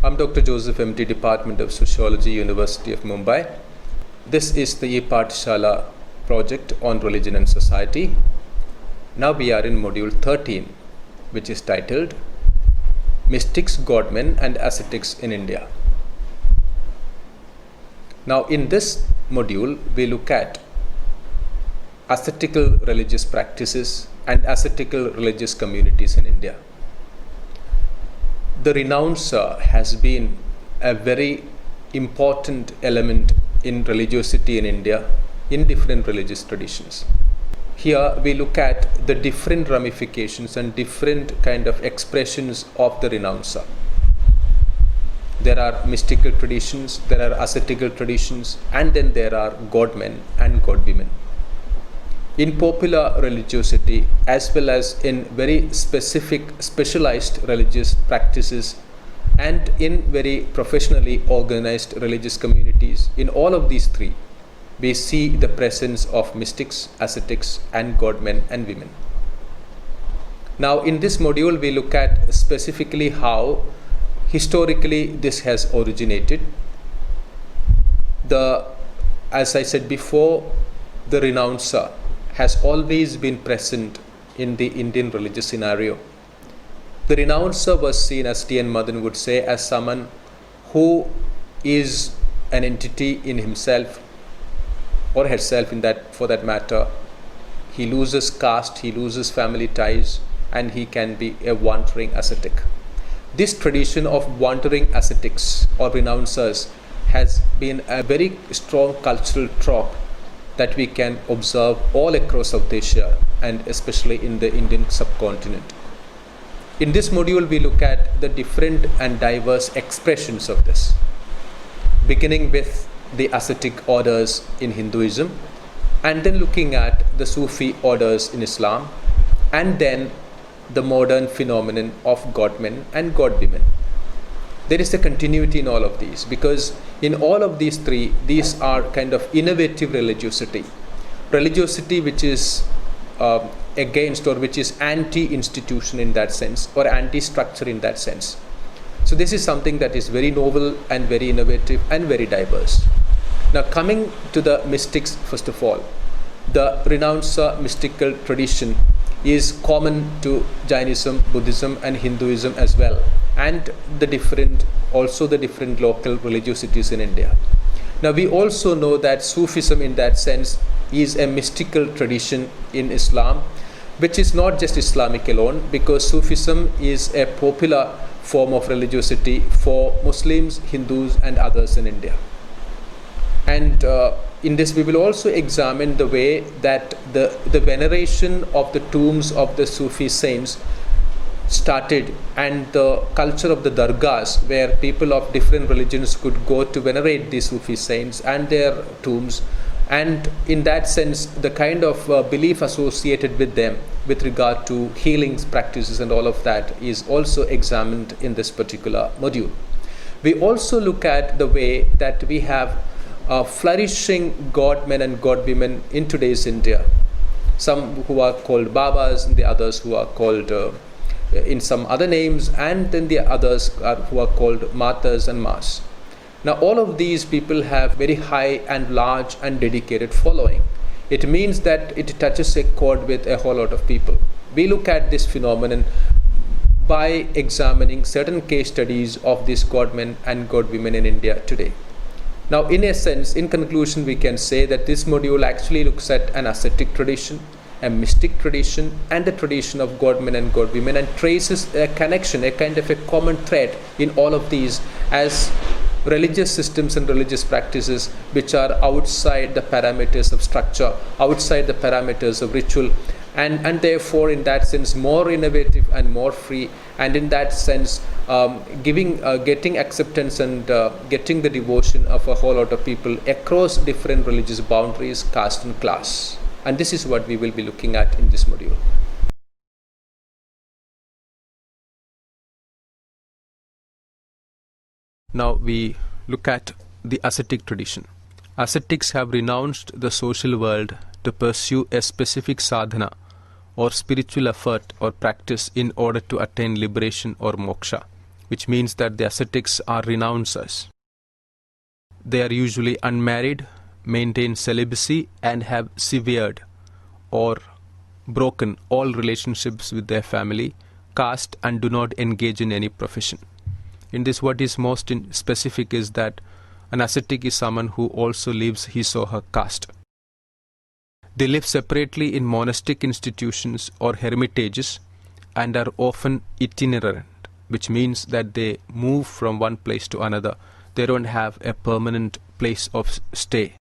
I'm Dr. Joseph MD, Department of Sociology, University of Mumbai. This is the e-Pathshala project on religion and society. Now we are in module 13, which is titled Mystics, Godmen and Ascetics in India. Now in this module, we look at ascetical religious practices and ascetical religious communities in India. The renouncer has been a very important element in religiosity in India in different religious traditions. Here we look at the different ramifications and different kind of expressions of the renouncer. There are mystical traditions, there are ascetical traditions, and then there are godmen and godwomen. In popular religiosity, as well as in very specialized religious practices, and in very professionally organized religious communities, in all of these three, we see the presence of mystics, ascetics, and godmen and women. Now, in this module, we look at specifically how historically this has originated. As I said before, the renouncer has always been present in the Indian religious scenario. The renouncer was seen, as T.N. Madan would say, as someone who is an entity in himself or herself, for that matter. He loses caste, he loses family ties, and he can be a wandering ascetic. This tradition of wandering ascetics or renouncers has been a very strong cultural trope that we can observe all across South Asia and especially in the Indian subcontinent. In this module, we look at the different and diverse expressions of this, beginning with the ascetic orders in Hinduism, and then looking at the Sufi orders in Islam, and then the modern phenomenon of godmen and godwomen. There is a continuity in all of these, because in all of these three, these are kind of innovative religiosity which is against or which is anti-institution in that sense, or anti-structure in that sense. So this is something that is very novel and very innovative and very diverse. Now coming to the mystics, first of all, the renouncer mystical tradition is common to Jainism, Buddhism and Hinduism as well, and the different local religiosities in India. Now we also know that Sufism in that sense is a mystical tradition in Islam, which is not just Islamic alone, because Sufism is a popular form of religiosity for Muslims, Hindus and others in India. And in this we will also examine the way that the veneration of the tombs of the Sufi saints started, and the culture of the dargahs, where people of different religions could go to venerate the Sufi saints and their tombs, and in that sense the kind of belief associated with them with regard to healings practices and all of that is also examined in this particular module. We also look at the way that we have flourishing godmen and godwomen in today's India, some who are called Babas and the others who are called in some other names, and then the others who are called Matas and Mas. Now all of these people have very high and large and dedicated following. It means that it touches a chord with a whole lot of people. We look at this phenomenon by examining certain case studies of these godmen and godwomen in India today. Now in a sense, in conclusion, we can say that this module actually looks at an ascetic tradition, a mystic tradition and a tradition of godmen and godwomen, and traces a connection, a kind of a common thread in all of these as religious systems and religious practices which are outside the parameters of structure, outside the parameters of ritual, and therefore in that sense more innovative and more free, and in that sense getting acceptance and getting the devotion of a whole lot of people across different religious boundaries, caste and class. And this is what we will be looking at in this module. Now we look at the ascetic tradition. Ascetics have renounced the social world to pursue a specific sadhana or spiritual effort or practice in order to attain liberation or moksha. which means that the ascetics are renouncers. They are usually unmarried, maintain celibacy, and have severed or broken all relationships with their family, caste, and do not engage in any profession. In this, what is most specific is that an ascetic is someone who also leaves his or her caste. They live separately in monastic institutions or hermitages and are often itinerant, which means that they move from one place to another. They don't have a permanent place of stay.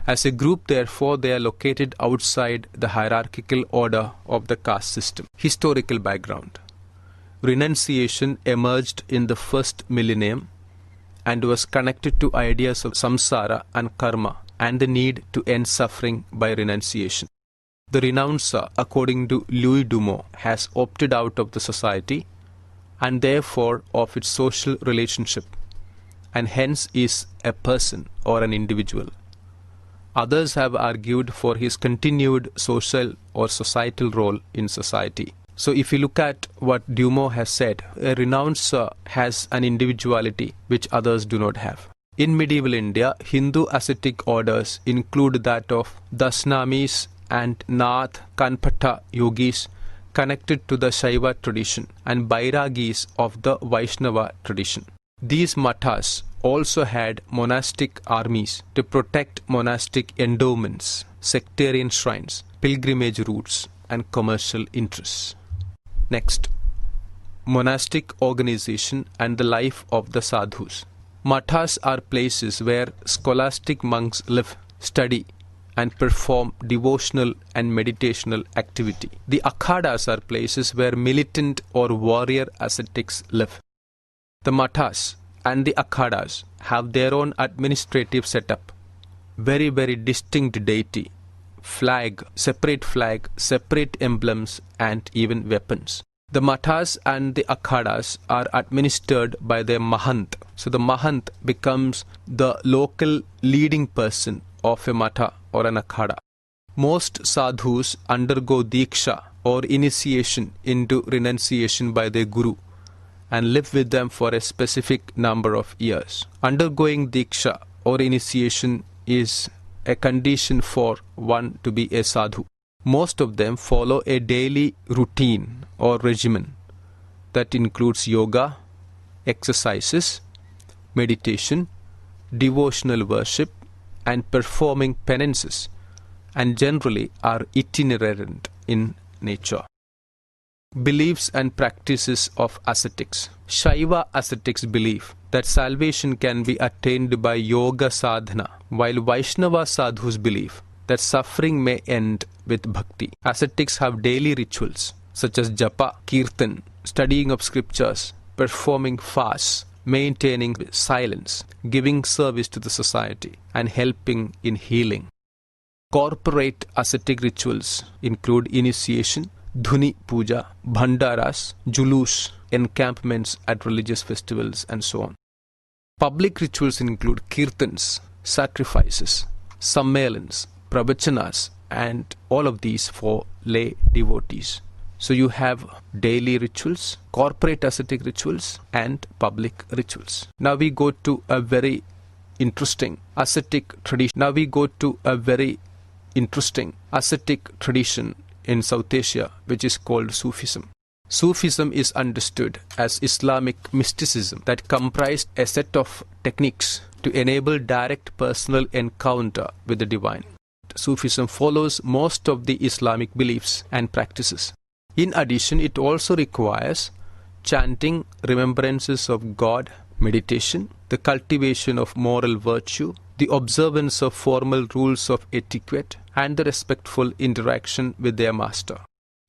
As a group, therefore, they are located outside the hierarchical order of the caste system. Historical background. Renunciation emerged in the first millennium and was connected to ideas of samsara and karma and the need to end suffering by renunciation. The renouncer, according to Louis Dumont, has opted out of the society and therefore of its social relationship, and hence is a person or an individual. Others have argued for his continued social or societal role in society. So if you look at what Dumont has said, a renouncer has an individuality which others do not have. In medieval India, Hindu ascetic orders include that of Dasnamis and Nath Kanpata yogis connected to the Shaiva tradition and Bairagis of the Vaishnava tradition. These mathas also had monastic armies to protect monastic endowments, sectarian shrines, pilgrimage routes, and commercial interests. Next, monastic organization and the life of the sadhus. Mathas are places where scholastic monks live, study, and perform devotional and meditational activity. The akhadas are places where militant or warrior ascetics live. The mathas and the akhadas have their own administrative setup, very, very distinct deity, flag, separate emblems, and even weapons. The mathas and the akhadas are administered by their mahant. So the mahant becomes the local leading person of a matha or an akhada. Most sadhus undergo diksha or initiation into renunciation by their guru and live with them for a specific number of years. Undergoing diksha or initiation is a condition for one to be a sadhu. Most of them follow a daily routine or regimen that includes yoga, exercises, meditation, devotional worship, and performing penances, and generally are itinerant in nature. Beliefs and practices of ascetics. Shaiva ascetics believe that salvation can be attained by yoga sadhana, while Vaishnava sadhus believe that suffering may end with bhakti. Ascetics have daily rituals such as japa, kirtan, studying of scriptures, performing fasts, maintaining silence, giving service to the society, and helping in healing. Corporate ascetic rituals include initiation, dhuni puja, bhandaras, julus, encampments at religious festivals, and so on. Public rituals include kirtans, sacrifices, sammelans, pravachanas, and all of these for lay devotees. So you have daily rituals, corporate ascetic rituals, and public rituals. Now we go to a very interesting ascetic tradition. In South Asia, which is called Sufism. Sufism is understood as Islamic mysticism that comprised a set of techniques to enable direct personal encounter with the divine. Sufism follows most of the Islamic beliefs and practices. In addition, it also requires chanting, remembrances of God, meditation, the cultivation of moral virtue, the observance of formal rules of etiquette, and the respectful interaction with their master.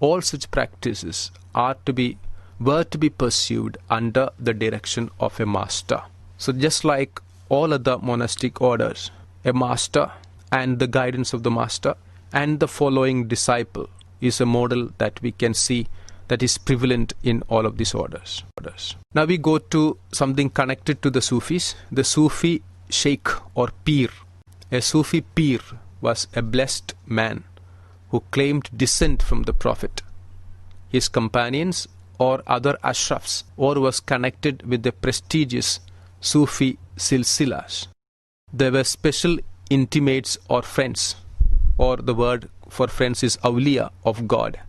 All such practices were to be pursued under the direction of a master. So just like all other monastic orders, a master and the guidance of the master and the following disciple is a model that we can see that is prevalent in all of these orders. Now we go to something connected to the Sufis, the Sufi Sheikh or Peer. A Sufi Peer was a blessed man who claimed descent from the Prophet. His companions or other ashrafs or was connected with the prestigious Sufi silsilas. They were special intimates or friends, or the word for friends is awliya of God,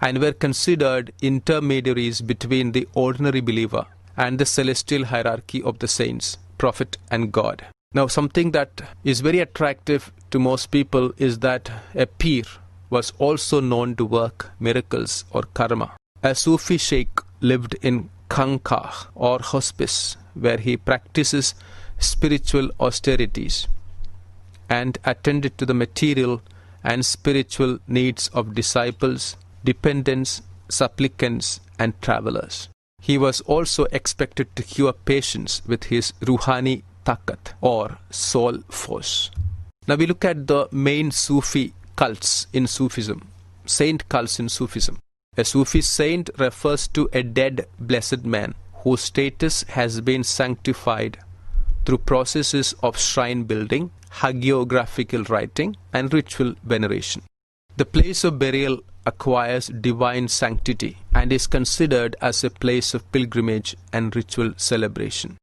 and were considered intermediaries between the ordinary believer and the celestial hierarchy of the saints, prophet and God. Now, something that is very attractive to most people is that a pir was also known to work miracles or karma. A Sufi sheikh lived in Khankah or hospice, where he practices spiritual austerities and attended to the material and spiritual needs of disciples, dependents, supplicants, and travelers. He was also expected to cure patients with his Ruhani Takat or soul force. Now we look at the main Sufi cults in Sufism, saint cults in Sufism. A Sufi saint refers to a dead blessed man whose status has been sanctified through processes of shrine building, hagiographical writing, and ritual veneration. The place of burial acquires divine sanctity and is considered as a place of pilgrimage and ritual celebration.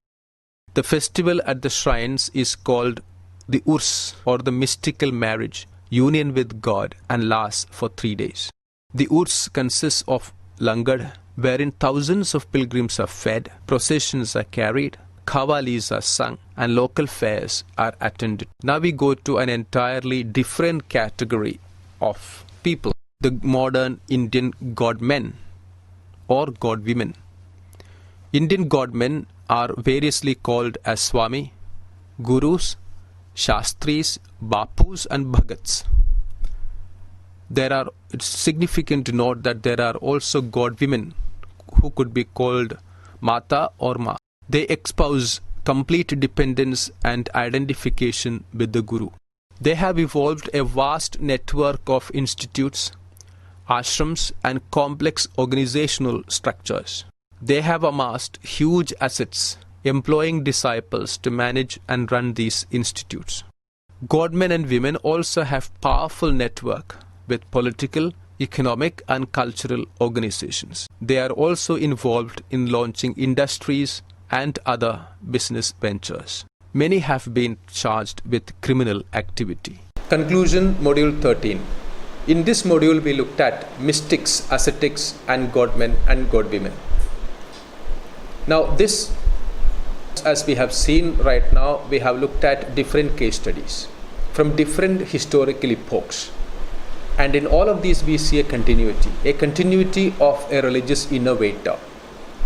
The festival at the shrines is called the Urs, or the mystical marriage, union with God, and lasts for 3 days. The Urs consists of langar, wherein thousands of pilgrims are fed, processions are carried, qawwalis are sung, and local fairs are attended. Now we go to an entirely different category of people, the modern Indian godmen or godwomen. Indian godmen are variously called as Swami, Gurus, Shastris, Bapus, and Bhagats. It's significant to note that there are also godwomen who could be called Mata or Ma. They espouse complete dependence and identification with the Guru. They have evolved a vast network of institutes, ashrams, and complex organizational structures. They have amassed huge assets, employing disciples to manage and run these institutes. Godmen and women also have powerful network with political, economic, and cultural organizations. They are also involved in launching industries and other business ventures. Many have been charged with criminal activity. Conclusion, Module 13. In this module, we looked at mystics, ascetics, and godmen and godwomen. Now, this, as we have seen right now, we have looked at different case studies from different historical epochs. And in all of these, we see a continuity of a religious innovator.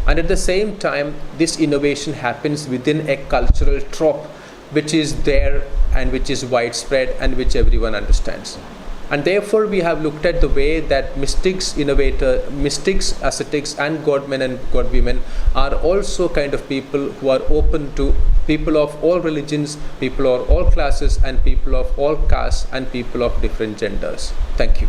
And at the same time, this innovation happens within a cultural trope which is there and which is widespread and which everyone understands. And therefore, we have looked at the way that mystics, ascetics, and godmen and godwomen are also kind of people who are open to people of all religions, people of all classes, and people of all castes, and people of different genders. Thank you.